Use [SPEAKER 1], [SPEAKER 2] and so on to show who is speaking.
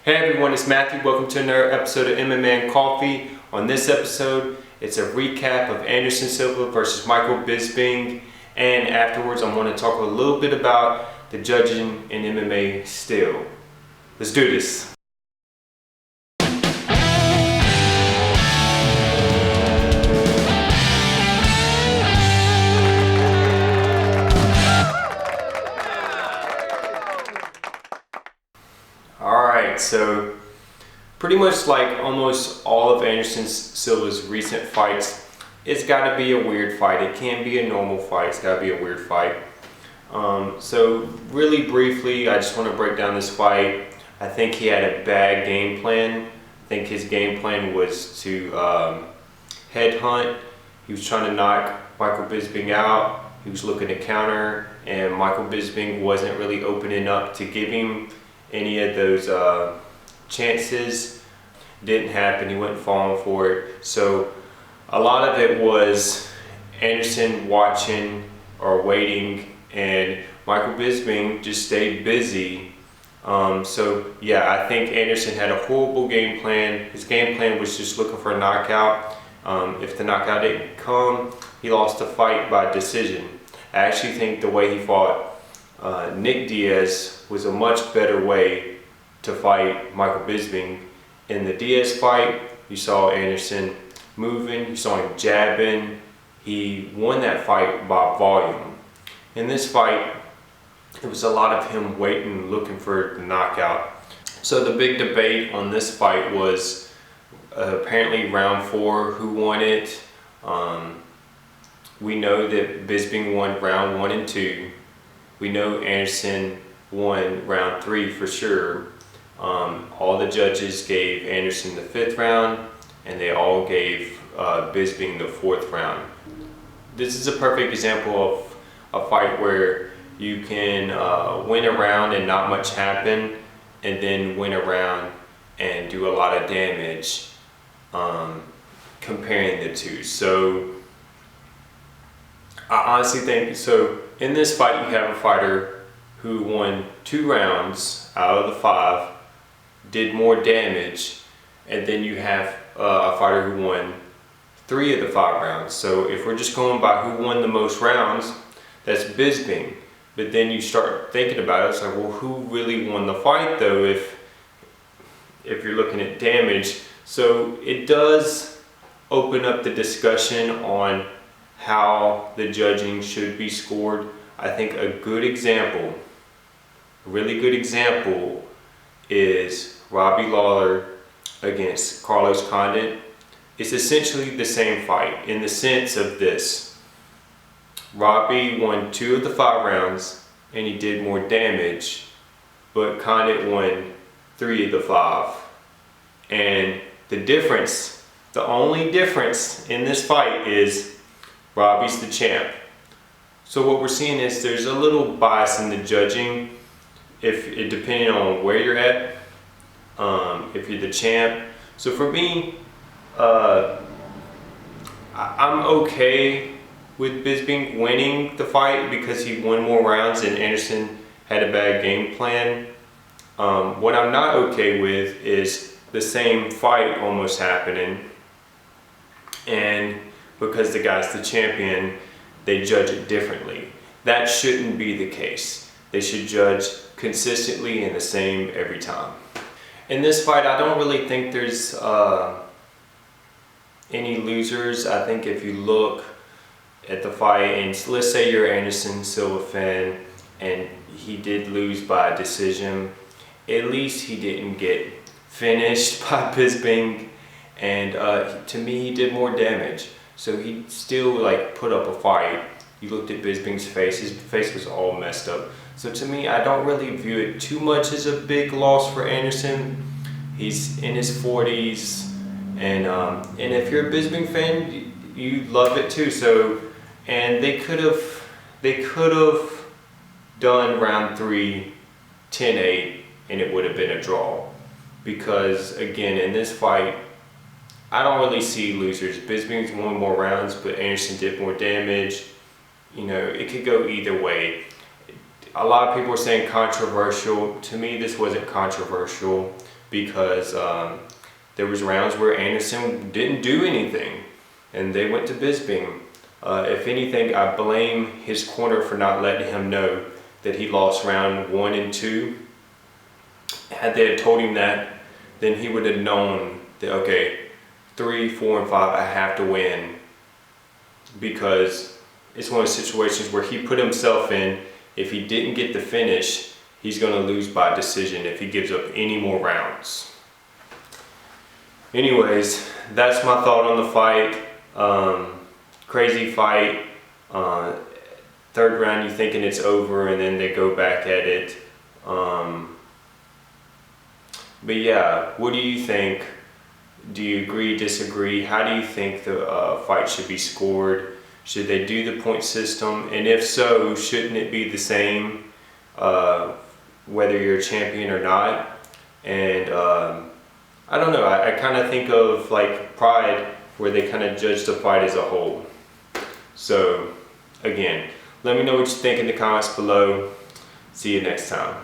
[SPEAKER 1] Hey everyone, it's Matthew. Welcome to another episode of MMA and Coffee. On this episode, it's a recap of Anderson Silva versus Michael Bisping, and afterwards I want to talk a little bit about the judging in MMA still. Let's do this. Alright, so pretty much like almost all of Anderson Silva's recent fights, it's got to be a weird fight. It can't be a normal fight. It's got to be a weird fight. So really briefly, I just want to break down this fight. I think he had a bad game plan. I think his game plan was to headhunt. He was trying to knock Michael Bisping out. He was looking to counter, and Michael Bisping wasn't really opening up to give him any of those chances. Didn't happen. He wasn't falling for it. So a lot of it was Anderson watching or waiting, and Michael Bisping just stayed busy. So yeah, I think Anderson had a horrible game plan. His game plan was just looking for a knockout. If the knockout didn't come, he lost the fight by decision. I actually think the way he fought Nick Diaz was a much better way to fight Michael Bisping. In the Diaz fight, you saw Anderson moving, you saw him jabbing. He won that fight by volume. In this fight, it was a lot of him waiting, looking for the knockout. So the big debate on this fight was apparently round 4, who won it. We know that Bisping won round 1 and 2. We know Anderson won round 3 for sure. All the judges gave Anderson the 5th round, and they all gave Bisping the 4th round. This is a perfect example of a fight where you can win a round and not much happen, and then win a round and do a lot of damage, comparing the two. So I honestly think, so in this fight you have a fighter who won 2 rounds out of the 5, did more damage, and then you have a fighter who won 3 of the 5 rounds. So if we're just going by who won the most rounds, that's Bisping. But then you start thinking about it, it's like, well, who really won the fight though if you're looking at damage? So it does open up the discussion on how the judging should be scored. I think a good example, a really good example, is Robbie Lawler against Carlos Condit. It's essentially the same fight in the sense of this. Robbie won 2 of the 5 rounds and he did more damage, but Condit won 3 of the 5. And the difference, the only difference in this fight is Robbie's the champ. So what we're seeing is there's a little bias in the judging, depending on where you're at, if you're the champ. So for me, I'm okay with Bisping winning the fight because he won more rounds and Anderson had a bad game plan. What I'm not okay with is the same fight almost happening, and because the guy's the champion, they judge it differently. That shouldn't be the case. They should judge consistently and the same every time. In this fight, I don't really think there's any losers. I think if you look at the fight, and let's say you're an Anderson Silva fan and he did lose by decision, at least he didn't get finished by Bisping, and to me he did more damage. So he still put up a fight. You looked at Bisping's face, his face was all messed up. So to me, I don't really view it too much as a big loss for Anderson. He's in his 40s, and if you're a Bisping fan, you love it too. So, and they could have done round 3 10-8 and it would have been a draw, because again, in this fight I don't really see losers. Bisping's won more rounds, but Anderson did more damage. You know, it could go either way. a lot of people are saying controversial. To me, this wasn't controversial because there was rounds where Anderson didn't do anything and they went to Bisping. If anything, I blame his corner for not letting him know that he lost round 1 and 2. Had they had told him that, then he would have known that, okay, 3, 4, and 5, I have to win, because it's one of those situations where he put himself in. If he didn't get the finish, he's going to lose by decision if he gives up any more rounds. Anyways, that's my thought on the fight. Crazy fight. Third round, you're thinking it's over, and then they go back at it. But yeah, what do you think? Do you agree, disagree? How do you think the fight should be scored? Should they do the point system? And if so, shouldn't it be the same whether you're a champion or not? And I don't know, I kind of think of like Pride, where they kind of judge the fight as a whole. So again, let me know what you think in the comments below. See you next time.